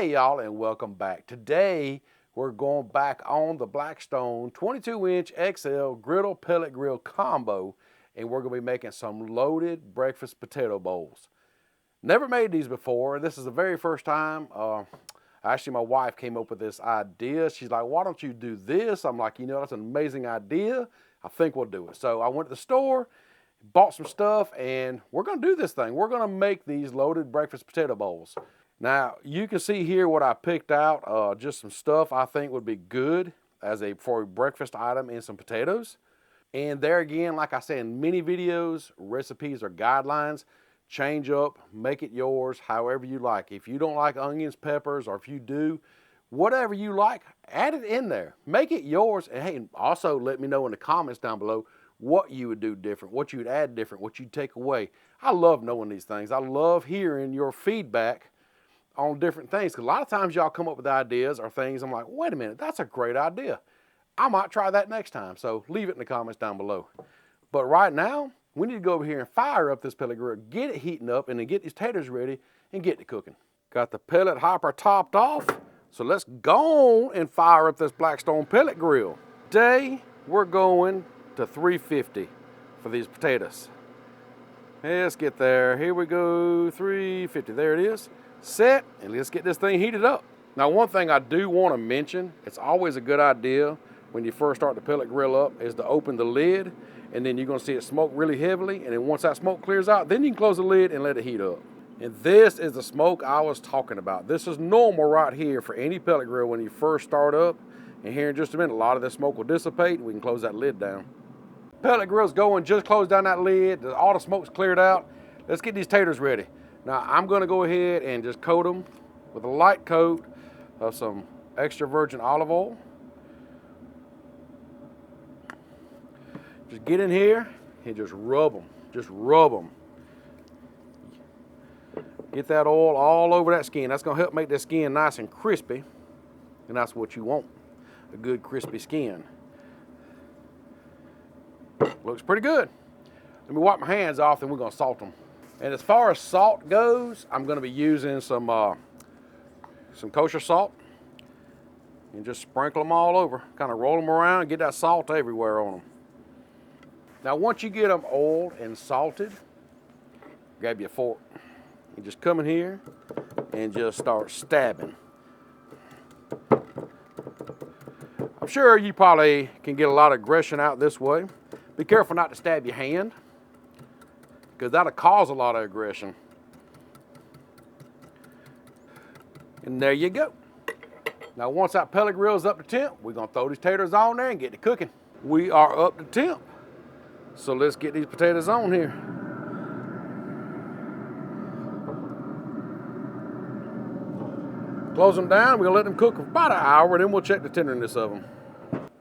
Hey y'all, and welcome back. Today we're going back on the Blackstone 22-inch XL Griddle Pellet Grill combo, and we're going to be making some loaded breakfast potato bowls. Never made these before. This is the very first time. Actually, my wife came up with this idea. She's like, why don't you do this? I'm like, you know, that's an amazing idea. I think we'll do it. So I went to the store, bought some stuff, and we're going to do this thing. We're going to make these loaded breakfast potato bowls. Now, you can see here what I picked out, just some stuff I think would be good for a breakfast item and some potatoes. And there again, like I said in many videos, recipes or guidelines, change up, make it yours, however you like. If you don't like onions, peppers, or if you do, whatever you like, add it in there. Make it yours. And hey, also let me know in the comments down below what you would do different, what you would add different, what you'd take away. I love knowing these things. I love hearing your feedback on different things, because a lot of times y'all come up with ideas or things I'm like, wait a minute, that's a great idea. I might try that next time. So leave it in the comments down below. But right now, we need to go over here and fire up this pellet grill, get it heating up, and then get these taters ready and get to cooking. Got the pellet hopper topped off, so let's go on and fire up this Blackstone pellet grill. Today, we're going to 350 for these potatoes. Let's get there. Here we go, 350. There it is. Set, and let's get this thing heated up. Now, one thing I do want to mention, it's always a good idea when you first start the pellet grill up, is to open the lid, and then you're going to see it smoke really heavily, and then once that smoke clears out, then you can close the lid and let it heat up. And this is the smoke I was talking about. This is normal right here for any pellet grill when you first start up, and here in just a minute, a lot of this smoke will dissipate, and we can close that lid down. Pellet grill's going, just close down that lid, all the smoke's cleared out. Let's get these taters ready. Now, I'm going to go ahead and just coat them with a light coat of some extra virgin olive oil. Just get in here and just rub them. Just rub them. Get that oil all over that skin. That's going to help make that skin nice and crispy. And that's what you want, a good crispy skin. Looks pretty good. Let me wipe my hands off, and we're going to salt them. And as far as salt goes, I'm going to be using some kosher salt, and just sprinkle them all over. Kind of roll them around and get that salt everywhere on them. Now, once you get them oiled and salted, grab your fork and just come in here and just start stabbing. I'm sure you probably can get a lot of aggression out this way. Be careful not to stab your hand, because that'll cause a lot of aggression. And there you go. Now, once that pellet grill is up to temp, we're gonna throw these taters on there and get to cooking. We are up to temp, so let's get these potatoes on here. Close them down. We're gonna let them cook for about an hour, and then we'll check the tenderness of them.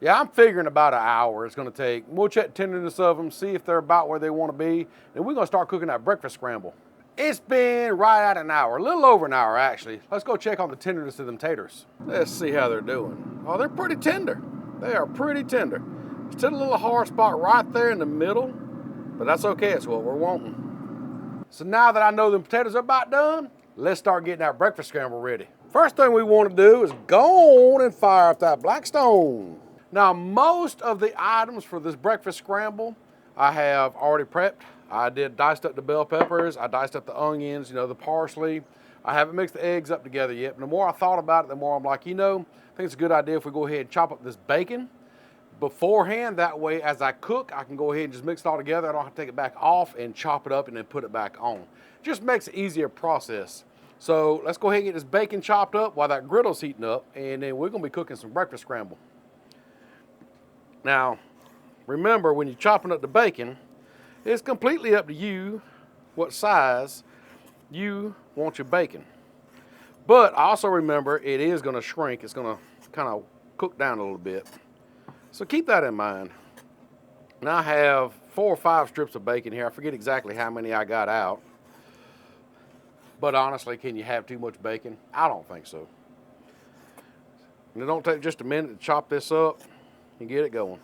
Yeah, I'm figuring about an hour it's gonna take. We'll check the tenderness of them, see if they're about where they wanna be, and we're gonna start cooking that breakfast scramble. It's been right at an hour, a little over an hour actually. Let's go check on the tenderness of them taters. Let's see how they're doing. Oh, they're pretty tender. They are pretty tender. Still a little hard spot right there in the middle, but that's okay, it's what we're wanting. So now that I know the potatoes are about done, let's start getting our breakfast scramble ready. First thing we wanna do is go on and fire up that Blackstone. Now, most of the items for this breakfast scramble, I have already prepped. I diced up the bell peppers, I diced up the onions, you know, the parsley. I haven't mixed the eggs up together yet, but the more I thought about it, the more I'm like, you know, I think it's a good idea if we go ahead and chop up this bacon beforehand. That way, as I cook, I can go ahead and just mix it all together. I don't have to take it back off and chop it up and then put it back on. Just makes it easier process. So let's go ahead and get this bacon chopped up while that griddle's heating up, and then we're gonna be cooking some breakfast scramble. Now, remember, when you're chopping up the bacon, it's completely up to you what size you want your bacon. But also remember, it is gonna shrink. It's gonna kind of cook down a little bit. So keep that in mind. Now I have 4 or 5 strips of bacon here. I forget exactly how many I got out. But honestly, can you have too much bacon? I don't think so. And it don't take just a minute to chop this up and get it going.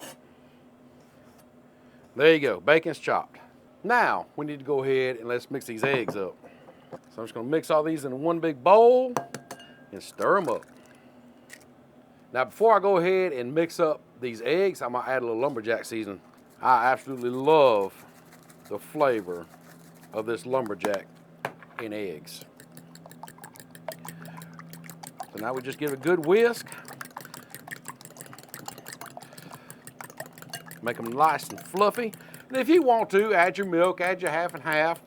There you go, bacon's chopped. Now, we need to go ahead and let's mix these eggs up. So I'm just gonna mix all these in one big bowl, and stir them up. Now, before I go ahead and mix up these eggs, I'm gonna add a little lumberjack seasoning. I absolutely love the flavor of this lumberjack in eggs. So now we just give it a good whisk. Make them nice and fluffy. And if you want to, add your milk, add your half and half,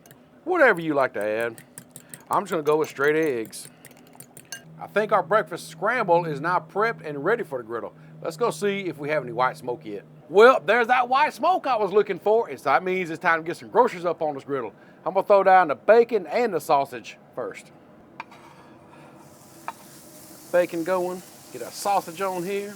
whatever you like to add. I'm just gonna go with straight eggs. I think our breakfast scramble is now prepped and ready for the griddle. Let's go see if we have any white smoke yet. Well, there's that white smoke I was looking for. So that means it's time to get some groceries up on this griddle. I'm gonna throw down the bacon and the sausage first. Bacon going, get our sausage on here.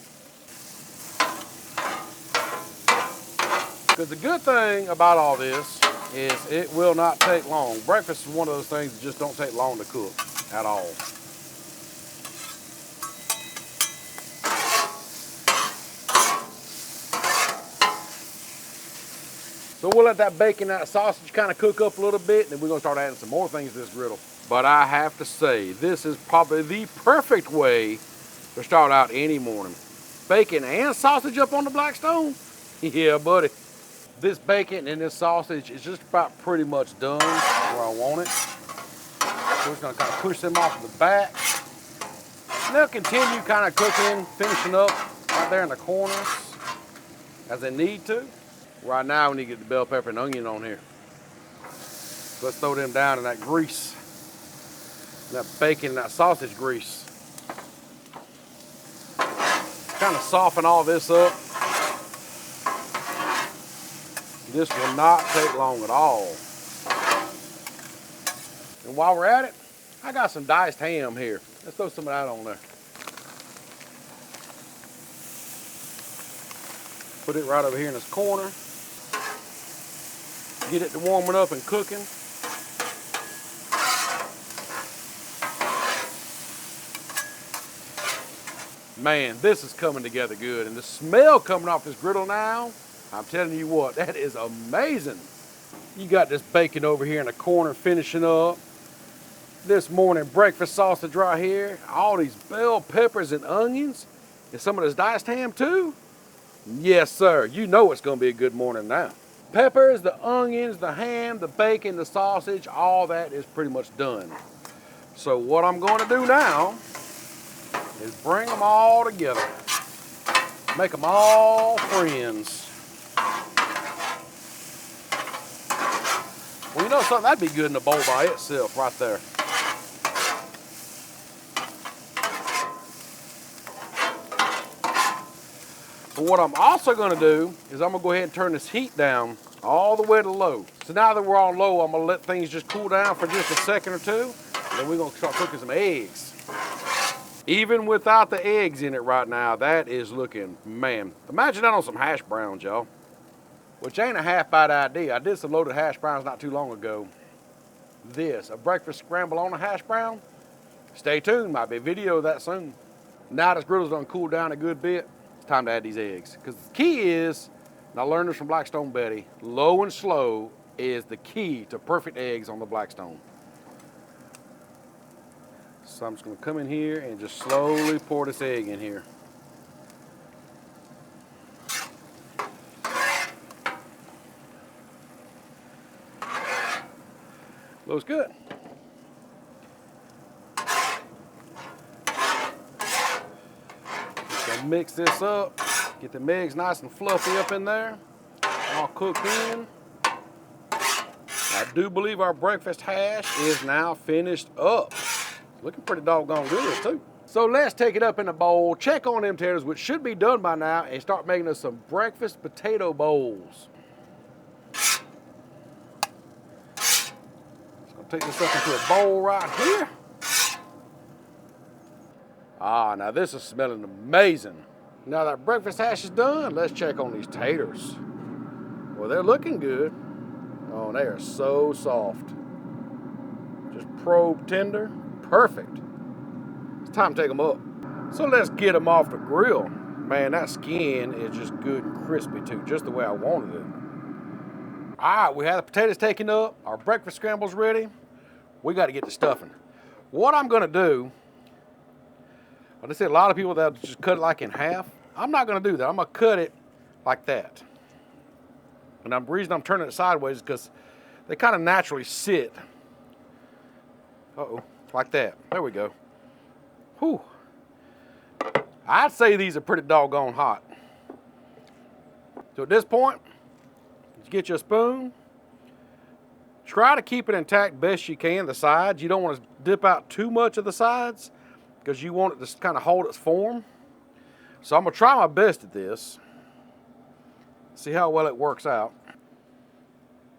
Because the good thing about all this is it will not take long. Breakfast is one of those things that just don't take long to cook at all. So we'll let that bacon and that sausage kind of cook up a little bit, and then we're gonna start adding some more things to this griddle. But I have to say, this is probably the perfect way to start out any morning. Bacon and sausage up on the Blackstone? Yeah, buddy. This bacon and this sausage is just about pretty much done where I want it. So we're just gonna kind of push them off the back. And they'll continue kind of cooking, finishing up right there in the corners as they need to. Right now we need to get the bell pepper and onion on here. So let's throw them down in that grease. That bacon and that sausage grease. Kind of soften all this up. This will not take long at all. And while we're at it, I got some diced ham here. Let's throw some of that on there. Put it right over here in this corner. Get it to warming up and cooking. Man, this is coming together good. And the smell coming off this griddle now, I'm telling you what, that is amazing. You got this bacon over here in the corner finishing up. This morning breakfast sausage right here. All these bell peppers and onions. And some of this diced ham too. Yes, sir. You know it's going to be a good morning now. Peppers, the onions, the ham, the bacon, the sausage, all that is pretty much done. So what I'm going to do now is bring them all together. Make them all friends. Well, you know something? That'd be good in a bowl by itself right there. But what I'm also going to do is I'm going to go ahead and turn this heat down all the way to low. So now that we're on low, I'm going to let things just cool down for just a second or two. And then we're going to start cooking some eggs. Even without the eggs in it right now, that is looking, man. Imagine that on some hash browns, y'all. Which ain't a half bad idea. I did some loaded hash browns not too long ago. This, a breakfast scramble on a hash brown. Stay tuned, might be a video of that soon. Now this griddle's done cooled down a good bit. It's time to add these eggs. Because the key is, and I learned this from Blackstone Betty, low and slow is the key to perfect eggs on the Blackstone. So I'm just gonna come in here and just slowly pour this egg in here. Looks good. Just gonna mix this up, get the eggs nice and fluffy up in there, all cooked in. I do believe our breakfast hash is now finished up. Looking pretty doggone good too. So let's take it up in a bowl, check on them taters, which should be done by now, and start making us some breakfast potato bowls. Take this up into a bowl right here. Ah, now this is smelling amazing. Now that breakfast hash is done, let's check on these taters. Well, they're looking good. Oh, they are so soft. Just probe tender, perfect. It's time to take them up. So let's get them off the grill. Man, that skin is just good and crispy too, just the way I wanted it. All right, we have the potatoes taken up. Our breakfast scramble's ready. We got to get the stuffing. What I'm going to do I see a lot of people that just cut it like in half. I'm not gonna do that. I'm gonna cut it like that. And the reason I'm turning it sideways is because they kind of naturally sit. Uh-oh, like that. There we go. Whew. I'd say these are pretty doggone hot. So at this point, you get you a spoon. Try to keep it intact best you can, the sides. You don't want to dip out too much of the sides because you want it to kind of hold its form. So I'm gonna try my best at this. See how well it works out.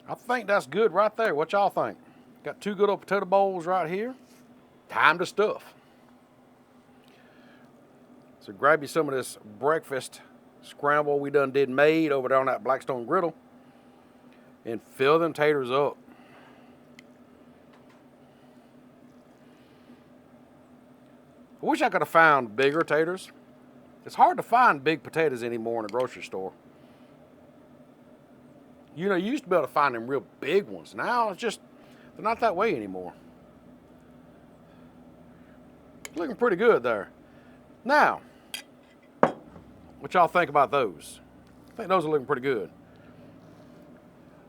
I think that's good right there. What y'all think? Got 2 good old potato bowls right here. Time to stuff. So grab you some of this breakfast scramble we done made over there on that Blackstone griddle and fill them taters up. I wish I could have found bigger taters. It's hard to find big potatoes anymore in a grocery store. You know, you used to be able to find them real big ones. Now it's just, they're not that way anymore. Looking pretty good there. Now, what y'all think about those? I think those are looking pretty good.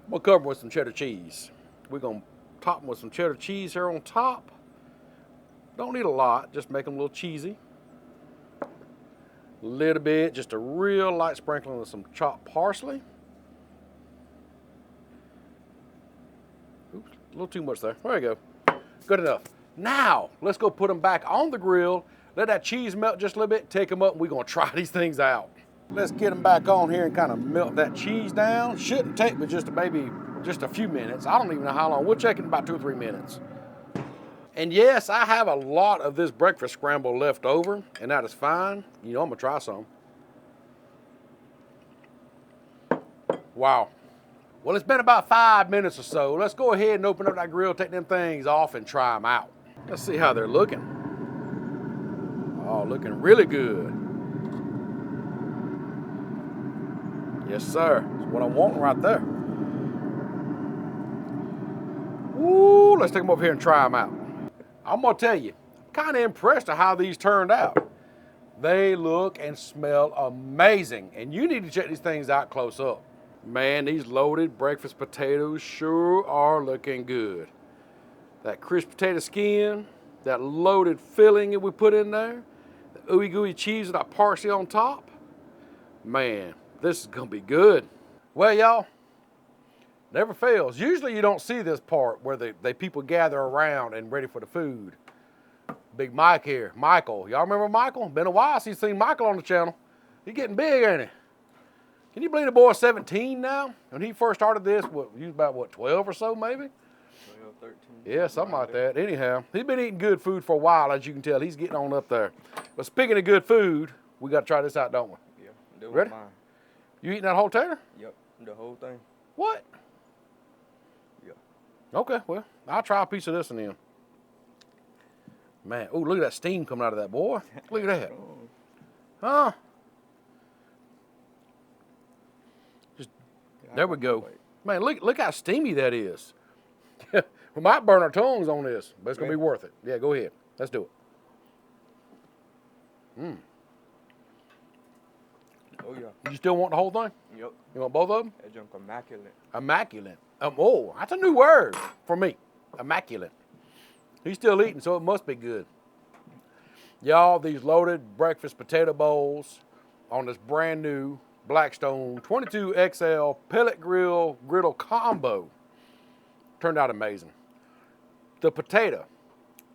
We'll cover them with some cheddar cheese. We're gonna top them with some cheddar cheese here on top. Don't need a lot, just make them a little cheesy. A little bit, just a real light sprinkling of some chopped parsley. Oops, a little too much there. There you go. Good enough. Now, let's go put them back on the grill. Let that cheese melt just a little bit. Take them up and we're gonna try these things out. Let's get them back on here and kind of melt that cheese down. Shouldn't take but just maybe just a few minutes. I don't even know how long. We'll check in about 2 or 3 minutes. And yes, I have a lot of this breakfast scramble left over, and that is fine. You know, I'm gonna try some. Wow. Well, it's been about 5 minutes or so. Let's go ahead and open up that grill, take them things off, and try them out. Let's see how they're looking. Oh, looking really good. Yes, sir. That's what I'm wanting right there. Woo, let's take them over here and try them out. I'm gonna tell you, I'm kind of impressed at how these turned out. They look and smell amazing, and you need to check these things out close up. Man, these loaded breakfast potatoes sure are looking good. That crisp potato skin, that loaded filling that we put in there, the ooey gooey cheese with that parsley on top. Man, this is gonna be good. Well, y'all, never fails. Usually you don't see this part where they people gather around and ready for the food. Big Mike here, Michael. Y'all remember Michael? Been a while since you've seen Michael on the channel. He's getting big, ain't he? Can you believe the boy's 17 now? When he first started this, he was about, what, 12 or so maybe? 12, 13. Yeah, something like that. Anyhow, he's been eating good food for a while, as you can tell. He's getting on up there. But speaking of good food, we got to try this out, don't we? Yeah, do Ready? mine. You eating that whole tater? Yep, the whole thing. What? Yeah. Okay, well, I'll try a piece of this one then. Man, oh, look at that steam coming out of that, boy. Look at that. Huh? Just, there we go. Man, look how steamy that is. We might burn our tongues on this, but it's going to be worth it. Yeah, go ahead. Let's do it. Oh, yeah. You still want the whole thing? Yep. You want both of them? That junk immaculate. Immaculate. Oh, that's a new word for me. Immaculate. He's still eating, so it must be good. Y'all, these loaded breakfast potato bowls on this brand new Blackstone 22 XL pellet griddle combo turned out amazing. The potato,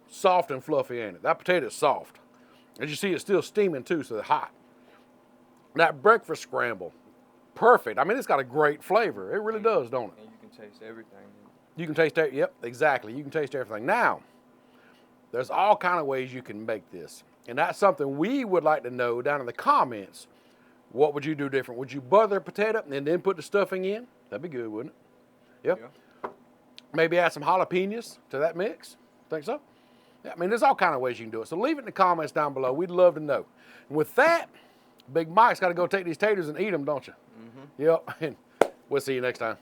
soft and fluffy, ain't it? That potato is soft. As you see, it's still steaming too, so it's hot. That breakfast scramble, perfect. I mean, it's got a great flavor. It really does, don't it? And you can taste everything. You can taste that. Yep, exactly. You can taste everything. Now, there's all kind of ways you can make this. And that's something we would like to know down in the comments. What would you do different? Would you butter the potato and then put the stuffing in? That'd be good, wouldn't it? Yep. Yeah. Maybe add some jalapenos to that mix. Think so? Yeah, I mean, there's all kind of ways you can do it. So leave it in the comments down below. We'd love to know. And with that, Big Mike's got to go take these taters and eat them, don't you? Mm-hmm. Yep. And we'll see you next time.